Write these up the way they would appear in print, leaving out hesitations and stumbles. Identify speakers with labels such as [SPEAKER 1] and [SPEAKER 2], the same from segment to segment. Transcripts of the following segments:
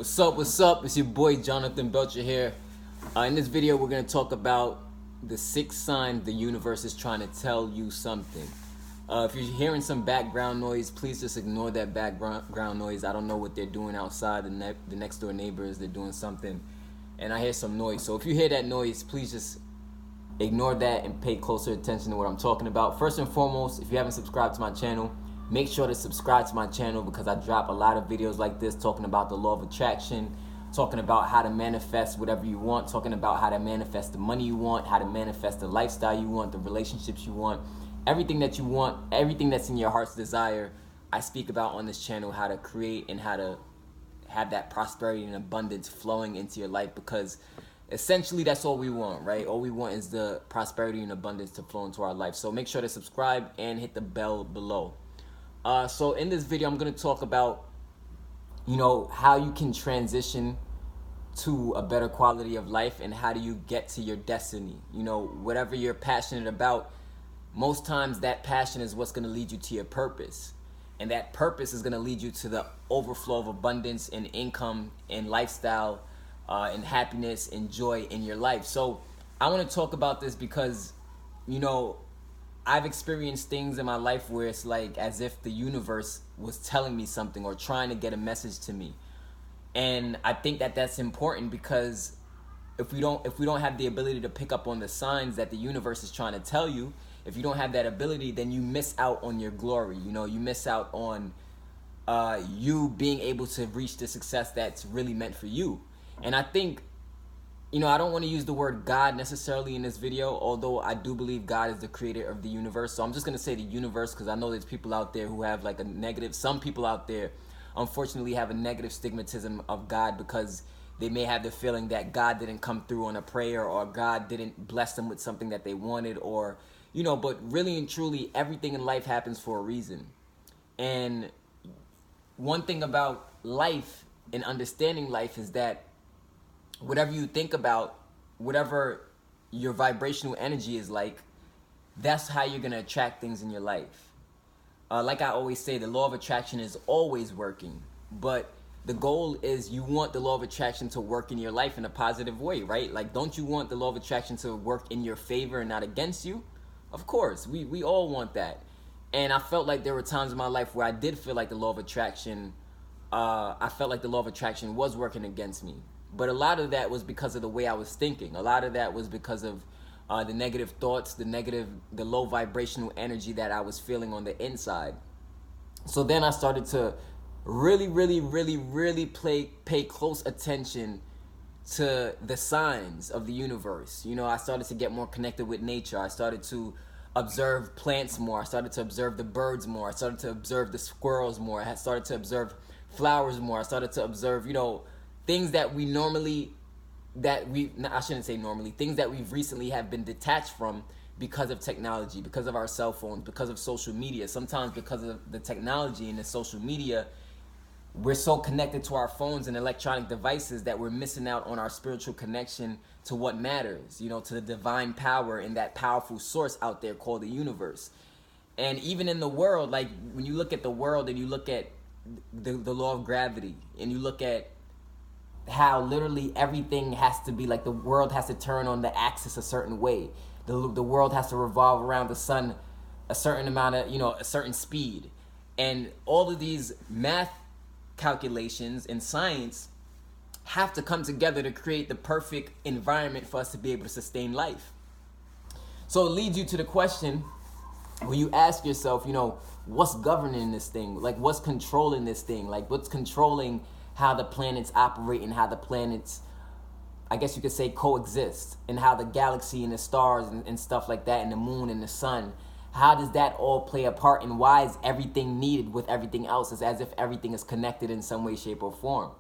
[SPEAKER 1] What's up? What's up? It's your boy Jonathan Belcher here. In this video, we're going to talk about the 6 signs the universe is trying to tell you something. If you're hearing some background noise, please just ignore that background noise. I don't know what they're doing outside. The next door neighbors, they're doing something, and I hear some noise. So if you hear that noise, please just ignore that and pay closer attention to what I'm talking about. First and foremost, if you haven't subscribed to my channel, make sure to subscribe to my channel because I drop a lot of videos like this talking about the law of attraction, talking about how to manifest whatever you want, talking about how to manifest the money you want, how to manifest the lifestyle you want, the relationships you want, everything that you want, everything that's in your heart's desire. I speak about on this channel how to create and how to have that prosperity and abundance flowing into your life, because essentially that's all we want, right? All we want is the prosperity and abundance to flow into our life. So make sure to subscribe and hit the bell below. So in this video, I'm going to talk about, how you can transition to a better quality of life and how do you get to your destiny. Whatever you're passionate about, most times that passion is what's going to lead you to your purpose. And that purpose is going to lead you to the overflow of abundance and income and lifestyle and happiness and joy in your life. So I want to talk about this because, I've experienced things in my life where it's like as if the universe was telling me something or trying to get a message to me. And I think that that's important because if we don't have the ability to pick up on the signs that the universe is trying to tell you, if you don't have that ability, then you miss out on your glory. You miss out on you being able to reach the success that's really meant for you. And I think, I don't want to use the word God necessarily in this video, although I do believe God is the creator of the universe. So I'm just going to say the universe because I know there's people out there who have like a negative, some people out there unfortunately have a negative stigmatism of God because they may have the feeling that God didn't come through on a prayer or God didn't bless them with something that they wanted or, but really and truly everything in life happens for a reason. And one thing about life and understanding life is that whatever you think about, whatever your vibrational energy is like, that's how you're going to attract things in your life. Like I always say, the law of attraction is always working, but the goal is you want the law of attraction to work in your life in a positive way, right? Like, don't you want the law of attraction to work in your favor and not against you? Of course, we all want that. And I felt like there were times in my life where I did feel like the law of attraction, I felt like the law of attraction was working against me. But a lot of that was because of the way I was thinking. A lot of that was because of the negative thoughts, the low vibrational energy that I was feeling on the inside. So then I started to really pay close attention to the signs of the universe. I started to get more connected with nature. I started to observe plants more. I started to observe the birds more. I started to observe the squirrels more. I started to observe flowers more. I started to observe, things that we normally, I shouldn't say normally, things that we've recently have been detached from because of technology, because of our cell phones, because of social media. Sometimes because of the technology and the social media, we're so connected to our phones and electronic devices that we're missing out on our spiritual connection to what matters, to the divine power and that powerful source out there called the universe. And even in the world, like when you look at the world and you look at the law of gravity and you look at how literally everything has to be like the world has to turn on the axis a certain way. The world has to revolve around the sun a certain amount of, a certain speed. And all of these math calculations and science have to come together to create the perfect environment for us to be able to sustain life. So it leads you to the question where you ask yourself, what's governing this thing? Like, what's controlling this thing? Like, what's controlling how the planets operate and how the planets, I guess you could say, coexist, and how the galaxy and the stars and stuff like that, and the moon and the sun, how does that all play a part, and why is everything needed with everything else? It's as if everything is connected in some way, shape, or form.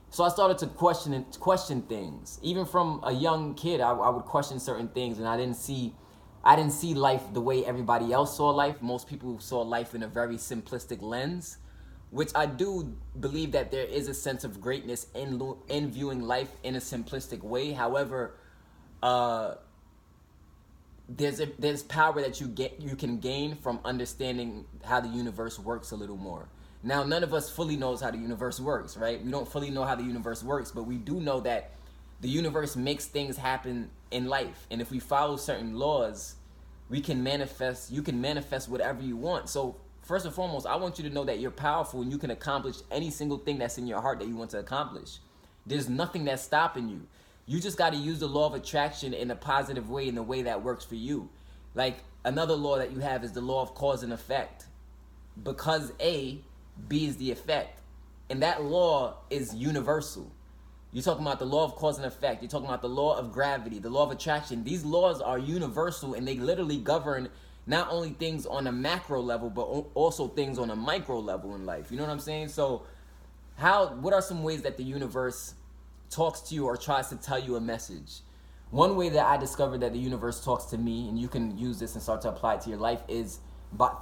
[SPEAKER 1] So I started to question things. Even from a young kid, I would question certain things, and I didn't see life the way everybody else saw life. Most people saw life in a very simplistic lens, which I do believe that there is a sense of greatness in viewing life in a simplistic way. However, there's power that you can gain from understanding how the universe works a little more. Now, none of us fully knows how the universe works, right? We don't fully know how the universe works, but we do know that the universe makes things happen in life. And if we follow certain laws, we can manifest, you can manifest whatever you want. So first and foremost, I want you to know that you're powerful and you can accomplish any single thing that's in your heart that you want to accomplish. There's nothing that's stopping you. You just got to use the law of attraction in a positive way, in the way that works for you. Like, another law that you have is the law of cause and effect. Because A, B is the effect. And that law is universal. You're talking about the law of cause and effect. You're talking about the law of gravity, the law of attraction. These laws are universal, and they literally govern not only things on a macro level, but also things on a micro level in life. You know what I'm saying? So what are some ways that the universe talks to you or tries to tell you a message? One way that I discovered that the universe talks to me, and you can use this and start to apply it to your life, is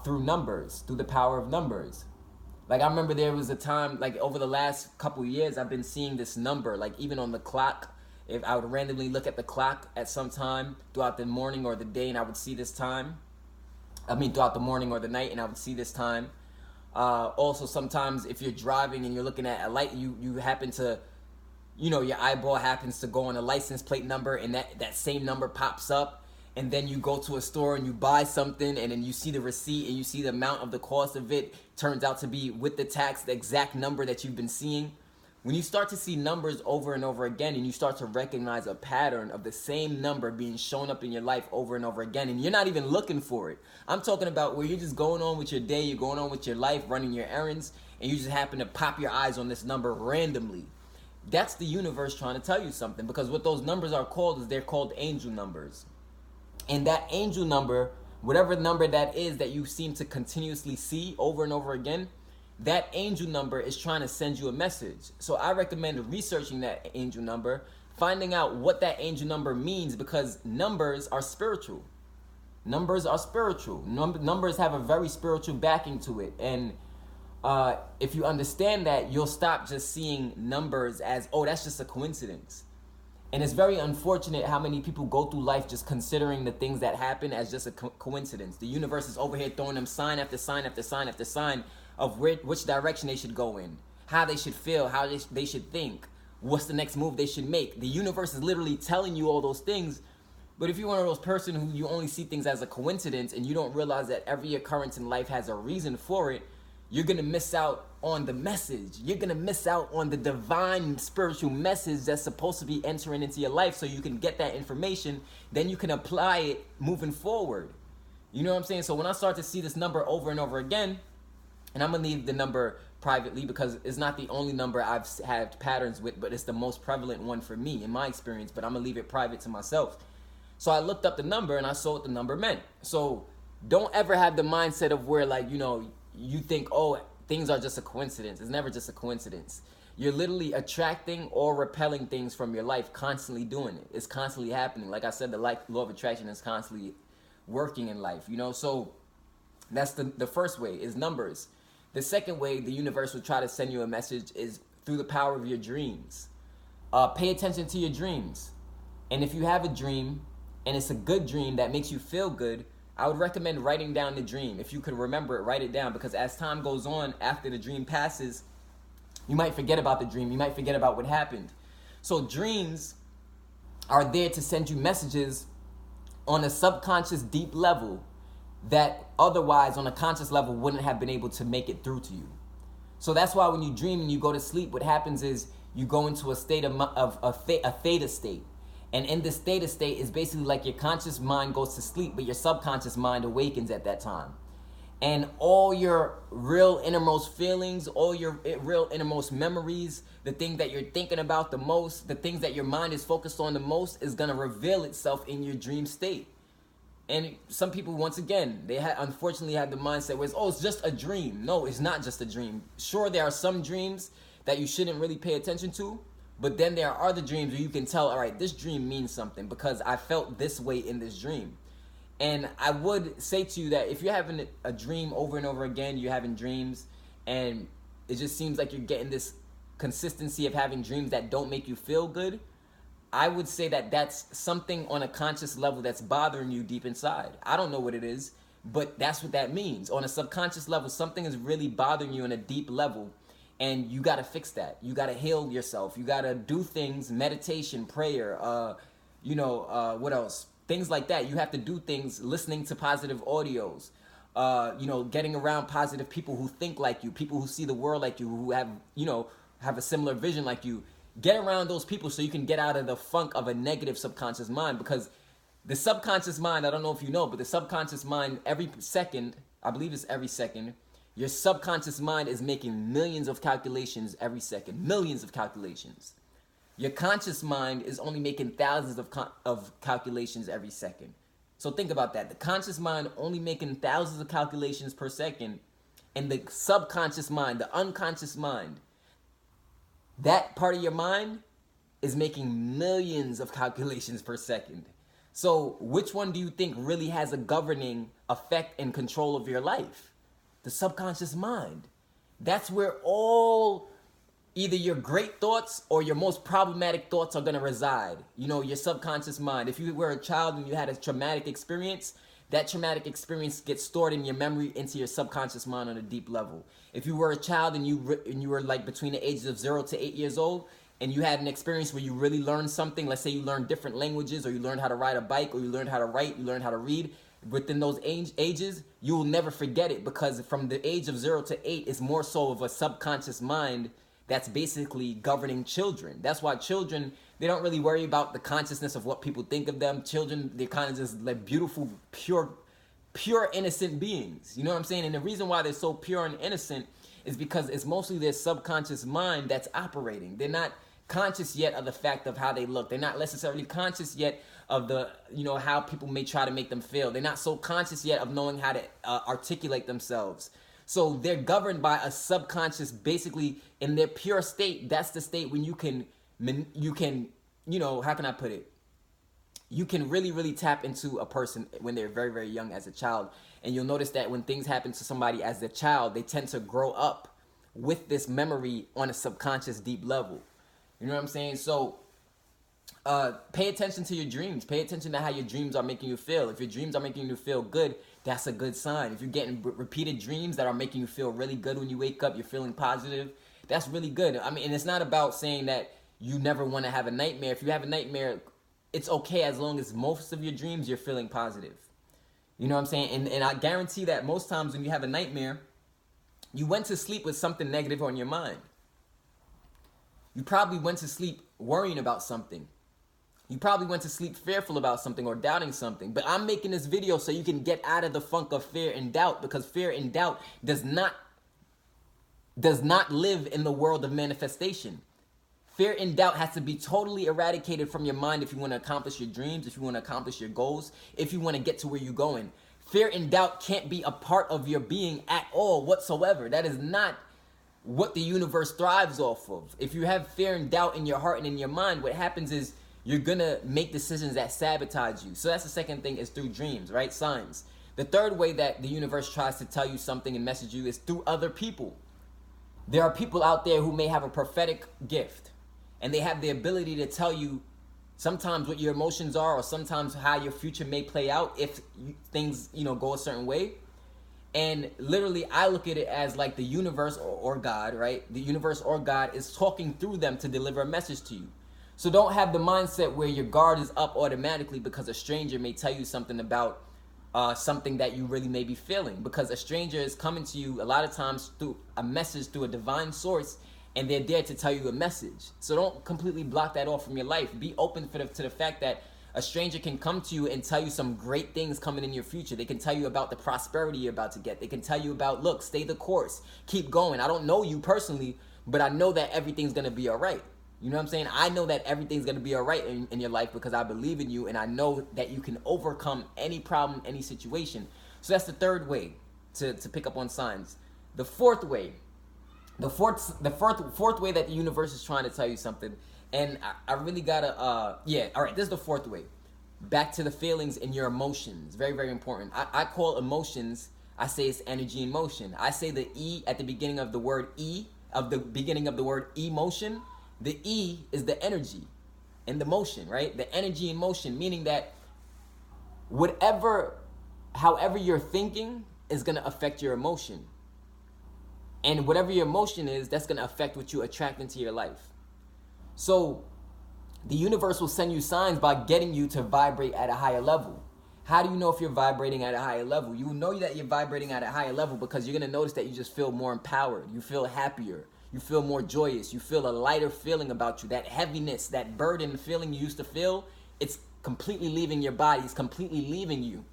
[SPEAKER 1] through numbers, through the power of numbers. Like, I remember there was a time, like over the last couple of years, I've been seeing this number, like even on the clock. If I would randomly look at the clock at some time throughout the morning or the day, and I would see this time. Throughout the morning or the night, and I would see this time. Also, sometimes if you're driving and you're looking at a light, you happen to, your eyeball happens to go on a license plate number, and that same number pops up. And then you go to a store and you buy something, and then you see the receipt and you see the amount of the cost of it turns out to be, with the tax, the exact number that you've been seeing. When you start to see numbers over and over again, and you start to recognize a pattern of the same number being shown up in your life over and over again, and you're not even looking for it. I'm talking about where you're just going on with your day, you're going on with your life, running your errands, and you just happen to pop your eyes on this number randomly. That's the universe trying to tell you something, because what those numbers are called is they're called angel numbers. And that angel number, whatever number that is that you seem to continuously see over and over again, that angel number is trying to send you a message. So I recommend researching that angel number, finding out what that angel number means, because numbers are spiritual. Numbers are spiritual. Numbers have a very spiritual backing to it. And if you understand that, you'll stop just seeing numbers as, oh, that's just a coincidence. And it's very unfortunate how many people go through life just considering the things that happen as just a coincidence. The universe is over here throwing them sign after sign after sign after sign of which direction they should go in, how they should feel, how they should think, what's the next move they should make. The universe is literally telling you all those things. But if you're one of those person who you only see things as a coincidence and you don't realize that every occurrence in life has a reason for it, you're going to miss out on the message. You're going to miss out on the divine spiritual message that's supposed to be entering into your life, so you can get that information. Then you can apply it moving forward. You know what I'm saying? So when I start to see this number over and over again, and I'm going to leave the number privately because it's not the only number I've had patterns with, but it's the most prevalent one for me in my experience, but I'm going to leave it private to myself. So I looked up the number and I saw what the number meant. So don't ever have the mindset of where, like, you think, oh, things are just a coincidence. It's never just a coincidence. You're literally attracting or repelling things from your life, constantly doing it. It's constantly happening. Like I said, the law of attraction is constantly working in life, So that's the first way, is numbers. The second way the universe will try to send you a message is through the power of your dreams. Pay attention to your dreams. And if you have a dream, and it's a good dream that makes you feel good, I would recommend writing down the dream. If you could remember it, write it down, because as time goes on, after the dream passes, you might forget about the dream. You might forget about what happened. So dreams are there to send you messages on a subconscious deep level that otherwise on a conscious level wouldn't have been able to make it through to you. So that's why when you dream and you go to sleep, what happens is you go into a state of a theta state. And in this theta state is basically like your conscious mind goes to sleep, but your subconscious mind awakens at that time. And all your real innermost feelings, all your real innermost memories, the thing that you're thinking about the most, the things that your mind is focused on the most, is going to reveal itself in your dream state. And some people, once again, they unfortunately have the mindset where it's just a dream. No, it's not just a dream. Sure, there are some dreams that you shouldn't really pay attention to. But then there are other dreams where you can tell, all right, this dream means something because I felt this way in this dream. And I would say to you that if you're having a dream over and over again, you're having dreams, and it just seems like you're getting this consistency of having dreams that don't make you feel good, I would say that that's something on a conscious level that's bothering you deep inside. I don't know what it is. but that's what that means. On a subconscious level, something is really bothering you on a deep level, and you got to fix that. You got to heal yourself. You got to do things, meditation, prayer, what else? Things like that. You have to do things, listening to positive audios, getting around positive people who think like you, people who see the world like you, who have a similar vision like you. Get around those people so you can get out of the funk of a negative subconscious mind, because the subconscious mind, I don't know if you know, but the subconscious mind, every second, I believe it's every second, your subconscious mind is making millions of calculations every second. Millions of calculations. Your conscious mind is only making thousands of calculations every second. So think about that. The conscious mind only making thousands of calculations per second, and the subconscious mind, the unconscious mind, that part of your mind is making millions of calculations per second. So which one do you think really has a governing effect and control of your life? The subconscious mind. That's where all either your great thoughts or your most problematic thoughts are going to reside. Your subconscious mind. If you were a child and you had a traumatic experience, that traumatic experience gets stored in your memory into your subconscious mind on a deep level. If you were a child and you were like between the ages of 0 to 8 years old, and you had an experience where you really learned something, let's say you learned different languages, or you learned how to ride a bike, or you learned how to write, you learned how to read, within those ages, you will never forget it, because from the age of 0 to 8 is more so of a subconscious mind that's basically governing children. That's why children, they don't really worry about the consciousness of what people think of them. Children, they're kind of just like beautiful, pure, innocent beings. You know what I'm saying? And the reason why they're so pure and innocent is because it's mostly their subconscious mind that's operating. They're not conscious yet of the fact of how they look. They're not necessarily conscious yet of the, how people may try to make them feel. They're not so conscious yet of knowing how to articulate themselves. So they're governed by a subconscious, basically in their pure state. That's the state when you can, how can I put it? You can really, really tap into a person when they're very, very young as a child. And you'll notice that when things happen to somebody as a child, they tend to grow up with this memory on a subconscious deep level. You know what I'm saying? So pay attention to your dreams. Pay attention to how your dreams are making you feel. If your dreams are making you feel good, that's a good sign. If you're getting repeated dreams that are making you feel really good when you wake up, you're feeling positive, that's really good. I mean, and it's not about saying that you never want to have a nightmare. If you have a nightmare, it's okay as long as most of your dreams you're feeling positive. You know what I'm saying? And I guarantee that most times when you have a nightmare, you went to sleep with something negative on your mind. You probably went to sleep worrying about something. You probably went to sleep fearful about something or doubting something. But I'm making this video so you can get out of the funk of fear and doubt, because fear and doubt does not live in the world of manifestation. Fear and doubt has to be totally eradicated from your mind if you want to accomplish your dreams, if you want to accomplish your goals, if you want to get to where you're going. Fear and doubt can't be a part of your being at all whatsoever. That is not what the universe thrives off of. If you have fear and doubt in your heart and in your mind, what happens is you're going to make decisions that sabotage you. So that's the second thing, is through dreams, right? Signs. The third way that the universe tries to tell you something and message you is through other people. There are people out there who may have a prophetic gift, and they have the ability to tell you sometimes what your emotions are, or sometimes how your future may play out if things, go a certain way. And literally, I look at it as like the universe or God, right? The universe or God is talking through them to deliver a message to you. So don't have the mindset where your guard is up automatically because a stranger may tell you something about something that you really may be feeling. Because a stranger is coming to you a lot of times through a message, through a divine source, and they're there to tell you a message. So don't completely block that off from your life. Be open to the fact that a stranger can come to you and tell you some great things coming in your future. They can tell you about the prosperity you're about to get. They can tell you about, look, stay the course, keep going. I don't know you personally, but I know that everything's going to be all right. You know what I'm saying? I know that everything's going to be all right in your life because I believe in you, and I know that you can overcome any problem, any situation. So that's the third way to pick up on signs. The fourth way that the universe is trying to tell you something, and I really gotta, all right, this is the fourth way. Back to the feelings and your emotions. Very, very important. I call emotions, I say it's energy in motion. I say the E at the beginning of the word emotion. The E is the energy and the motion, right? The energy in motion, meaning that whatever however you're thinking is going to affect your emotion. And whatever your emotion is, that's going to affect what you attract into your life. So the universe will send you signs by getting you to vibrate at a higher level. How do you know if you're vibrating at a higher level? You will know that you're vibrating at a higher level because you're going to notice that you just feel more empowered. You feel happier. You feel more joyous. You feel a lighter feeling about you. That heaviness, that burden feeling you used to feel, it's completely leaving your body. It's completely leaving you.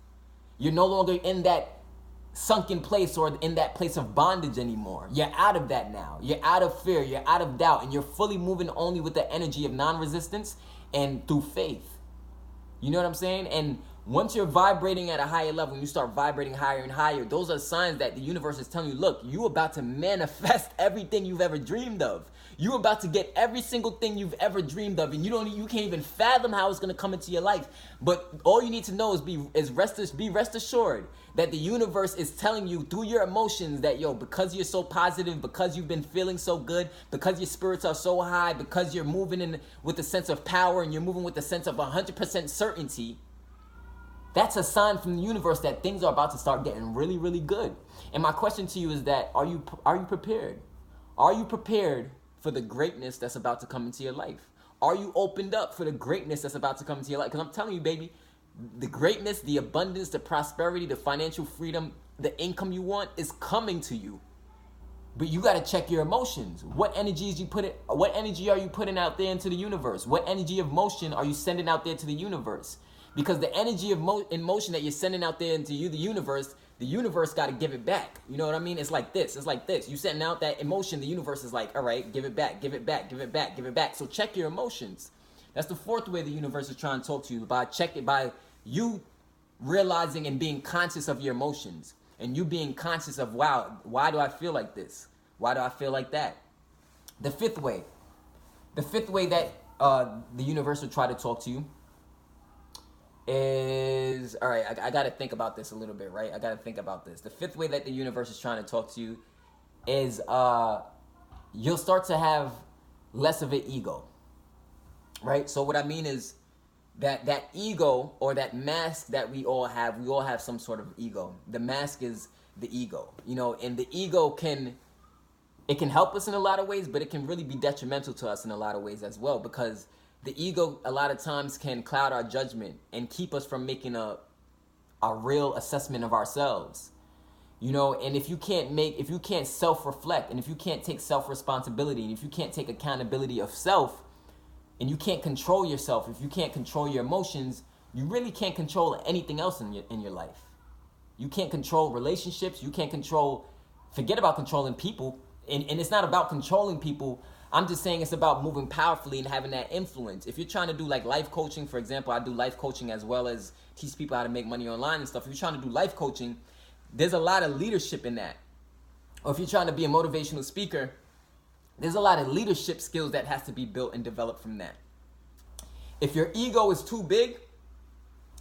[SPEAKER 1] You're no longer in that sunken place or in that place of bondage anymore. You're out of that now. You're out of fear. You're out of doubt. And you're fully moving only with the energy of non-resistance and through faith. You know what I'm saying? And once you're vibrating at a higher level, you start vibrating higher and higher, those are signs that the universe is telling you, look, you're about to manifest everything you've ever dreamed of. You're about to get every single thing you've ever dreamed of, and you can't even fathom how it's going to come into your life. But all you need to know is be rest assured that the universe is telling you through your emotions that, yo, because you're so positive, because you've been feeling so good, because your spirits are so high, because you're moving in with a sense of power and you're moving with a sense of 100% certainty, that's a sign from the universe that things are about to start getting really, really good. And my question to you is that, are you prepared? Are you prepared for the greatness that's about to come into your life? Are you opened up for the greatness that's about to come into your life? Because I'm telling you, baby, the greatness, the abundance, the prosperity, the financial freedom, the income you want is coming to you. But you got to check your emotions. What energy are you putting out there into the universe? What energy of motion are you sending out there to the universe? Because the energy of emotion that you're sending out there into the universe got to give it back. You know what I mean? It's like this. You sending out that emotion, the universe is like, all right, give it back, give it back, give it back, give it back. So check your emotions. That's the fourth way the universe is trying to talk to you, by you realizing and being conscious of your emotions. And you being conscious of, wow, why do I feel like this? Why do I feel like that? The fifth way that the universe will try to talk to you is, all right, I got to think about this a little bit, right? I got to think about this. The fifth way that the universe is trying to talk to you is you'll start to have less of an ego, right? So what I mean is that ego, or that mask that we all have some sort of ego. The mask is the ego, you know, and the ego can help us in a lot of ways, but it can really be detrimental to us in a lot of ways as well, because the ego a lot of times can cloud our judgment and keep us from making a real assessment of ourselves. You know, and if you can't self-reflect, and if you can't take self-responsibility, and if you can't take accountability of self, and you can't control yourself, if you can't control your emotions, you really can't control anything else in your life. You can't control relationships, forget about controlling people, and it's not about controlling people. I'm just saying it's about moving powerfully and having that influence. If you're trying to do like life coaching, for example, I do life coaching as well as teach people how to make money online and stuff. If you're trying to do life coaching, there's a lot of leadership in that. Or if you're trying to be a motivational speaker, there's a lot of leadership skills that has to be built and developed from that. If your ego is too big,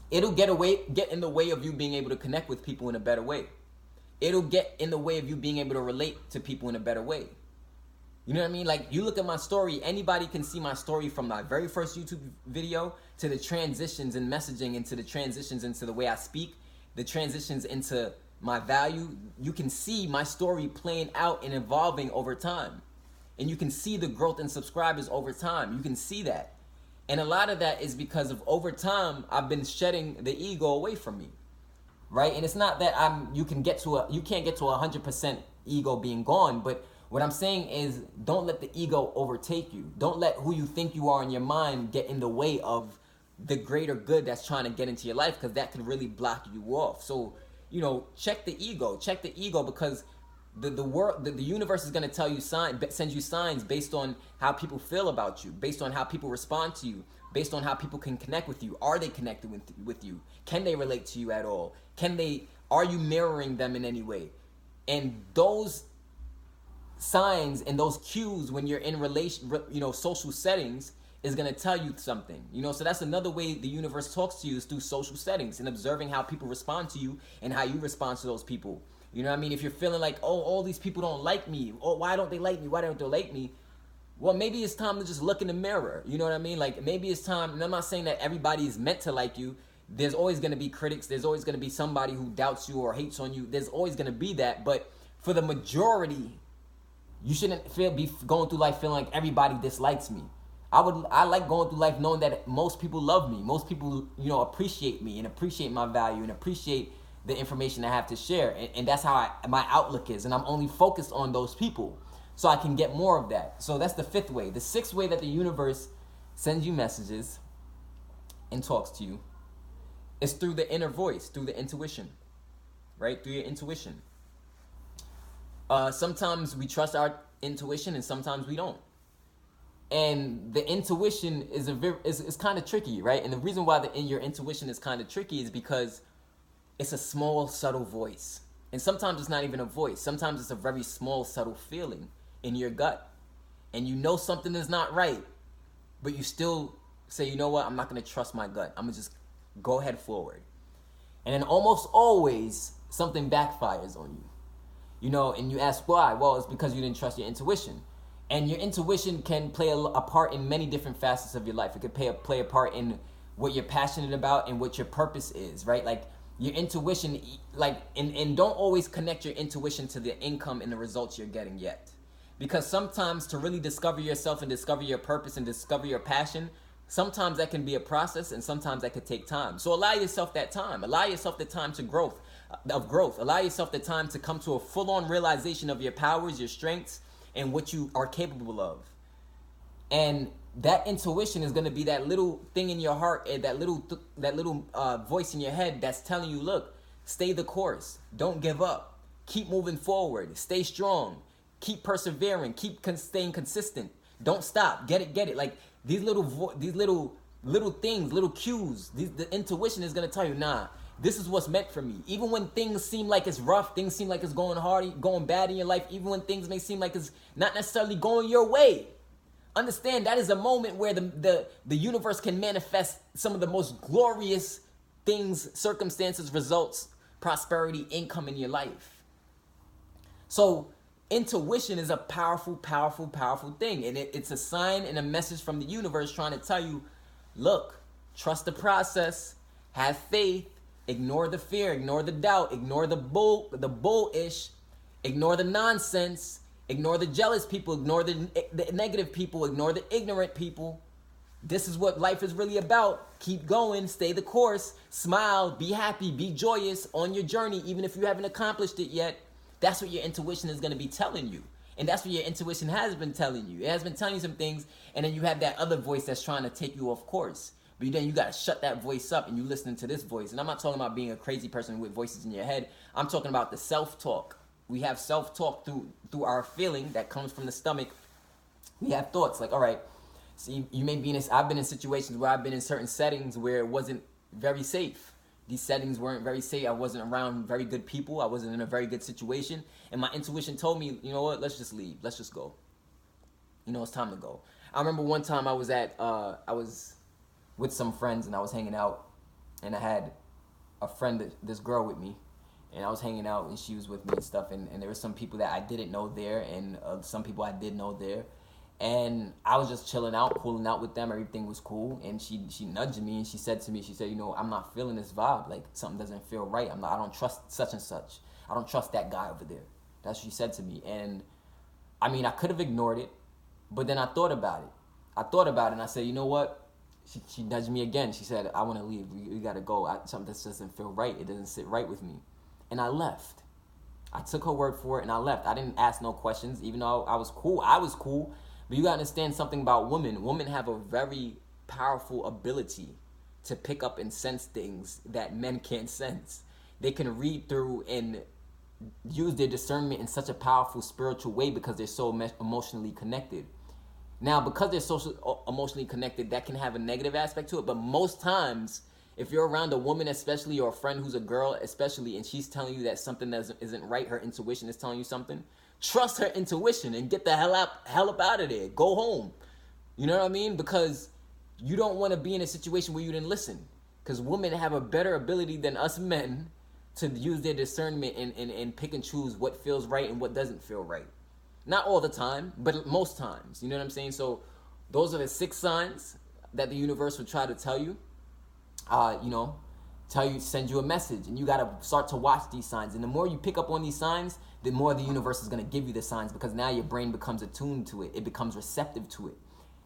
[SPEAKER 1] it'll get in the way of you being able to connect with people in a better way. It'll get in the way of you being able to relate to people in a better way. You know what I mean? Like, you look at my story, anybody can see my story from my very first YouTube video to the transitions in messaging, into the transitions into the way I speak, the transitions into my value. You can see my story playing out and evolving over time. And you can see the growth in subscribers over time. You can see that. And a lot of that is because of over time, I've been shedding the ego away from me. Right? And it's not that you can't get to 100% ego being gone, but what I'm saying is, don't let the ego overtake you. Don't let who you think you are in your mind get in the way of the greater good that's trying to get into your life, because that could really block you off. So, you know, check the ego, because the universe is going to tell you send you signs based on how people feel about you, based on how people respond to you, based on how people can connect with you. Are they connected with you? Can they relate to you at all? Are you mirroring them in any way? And those signs and those cues when you're in social settings is going to tell you something, so that's another way the universe talks to you, is through social settings and observing how people respond to you and how you respond to those people. You know what I mean? If you're feeling like, oh, all these people don't like me, oh, why don't they like me, well, maybe it's time to just look in the mirror. You know what I mean? Like, maybe it's time, and I'm not saying that everybody is meant to like you. There's always going to be critics. There's always going to be somebody who doubts you or hates on you. There's always going to be that. But for the majority, you shouldn't be going through life feeling like everybody dislikes me. I like going through life knowing that most people love me. Most people, appreciate me and appreciate my value and appreciate the information I have to share. And that's how my outlook is. And I'm only focused on those people so I can get more of that. So that's the fifth way. The sixth way that the universe sends you messages and talks to you is through the inner voice, through the intuition, right? Through your intuition. Sometimes we trust our intuition and sometimes we don't. And the intuition is kind of tricky, right? And the reason why your intuition is kind of tricky is because it's a small, subtle voice. And sometimes it's not even a voice. Sometimes it's a very small, subtle feeling in your gut. And you know something is not right, but you still say, you know what? I'm not going to trust my gut. I'm going to just go ahead forward. And then almost always something backfires on you. And you ask why? Well, it's because you didn't trust your intuition. And your intuition can play a part in many different facets of your life. It could play a part in what you're passionate about and what your purpose is, right? Like your intuition, and don't always connect your intuition to the income and the results you're getting yet. Because sometimes to really discover yourself and discover your purpose and discover your passion, sometimes that can be a process and sometimes that could take time. So allow yourself that time. Allow yourself the time to growth. Allow yourself the time to come to a full-on realization of your powers, your strengths, and what you are capable of. And that intuition is going to be that little thing in your heart, and that little voice in your head that's telling you, look, stay the course. Don't give up. Keep moving forward. Stay strong. Keep persevering. Keep staying consistent. Don't stop. Get it. Like these little things, little cues. The intuition is going to tell you, nah, this is what's meant for me. Even when things seem like it's rough, things seem like it's going hard, going bad in your life, even when things may seem like it's not necessarily going your way, understand that is a moment where the universe can manifest some of the most glorious things, circumstances, results, prosperity, income in your life. So intuition is a powerful, powerful, powerful thing. And it's a sign and a message from the universe trying to tell you, look, trust the process, have faith, ignore the fear, ignore the doubt, ignore the bullish, ignore the nonsense, ignore the jealous people, ignore the negative people, ignore the ignorant people. This is what life is really about. Keep going, stay the course, smile, be happy, be joyous on your journey, even if you haven't accomplished it yet. That's what your intuition is going to be telling you. And that's what your intuition has been telling you. It has been telling you some things, and then you have that other voice that's trying to take you off course. But then you got to shut that voice up and you listening to this voice. And I'm not talking about being a crazy person with voices in your head. I'm talking about the self-talk. We have self-talk through our feeling that comes from the stomach. We have thoughts like, all right, see, you may be I've been in situations where I've been in certain settings where it wasn't very safe. These settings weren't very safe. I wasn't around very good people. I wasn't in a very good situation. And my intuition told me, you know what, let's just leave. Let's just go. It's time to go. I remember one time I was with some friends and I was hanging out, and I had a friend, this girl with me, and I was hanging out and she was with me and stuff, and there were some people that I didn't know there, and some people I did know there, and I was just chilling out, cooling out with them. Everything was cool, and she nudged me and she said to me, I'm not feeling this vibe, like something doesn't feel right. I don't trust such and such. I don't trust that guy over there. That's what she said to me. And I mean, I could have ignored it, but then I thought about it and I said, you know what? She nudged me again. She said, I want to leave. We got to go. Something just doesn't feel right. It doesn't sit right with me. And I left. I took her word for it and I left. I didn't ask no questions, even though I was cool. But you got to understand something about women. Women have a very powerful ability to pick up and sense things that men can't sense. They can read through and use their discernment in such a powerful spiritual way because they're so emotionally connected. Now, because they're emotionally connected, that can have a negative aspect to it. But most times, if you're around a woman especially, or a friend who's a girl especially, and she's telling you that something that isn't right, her intuition is telling you something, trust her intuition and get the hell up out of there. Go home. You know what I mean? Because you don't want to be in a situation where you didn't listen. Because women have a better ability than us men to use their discernment and pick and choose what feels right and what doesn't feel right. Not all the time, but most times. You know what I'm saying? So those are the 6 signs that the universe will try to tell you. send you a message, and you got to start to watch these signs. And the more you pick up on these signs, the more the universe is going to give you the signs, because now your brain becomes attuned to it. It becomes receptive to it.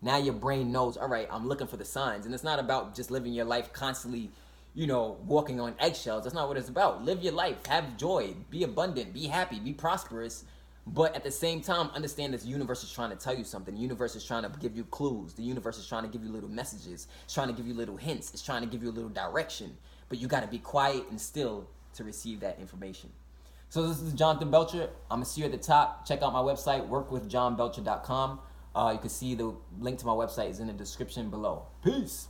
[SPEAKER 1] Now your brain knows, all right, I'm looking for the signs. And it's not about just living your life constantly, walking on eggshells. That's not what it's about. Live your life, have joy, be abundant, be happy, be prosperous. But at the same time, understand this universe is trying to tell you something. The universe is trying to give you clues. The universe is trying to give you little messages. It's trying to give you little hints. It's trying to give you a little direction. But you got to be quiet and still to receive that information. So this is Jonathan Belcher. I'm going to see you at the top. Check out my website, workwithjohnbelcher.com. You can see the link to my website is in the description below. Peace.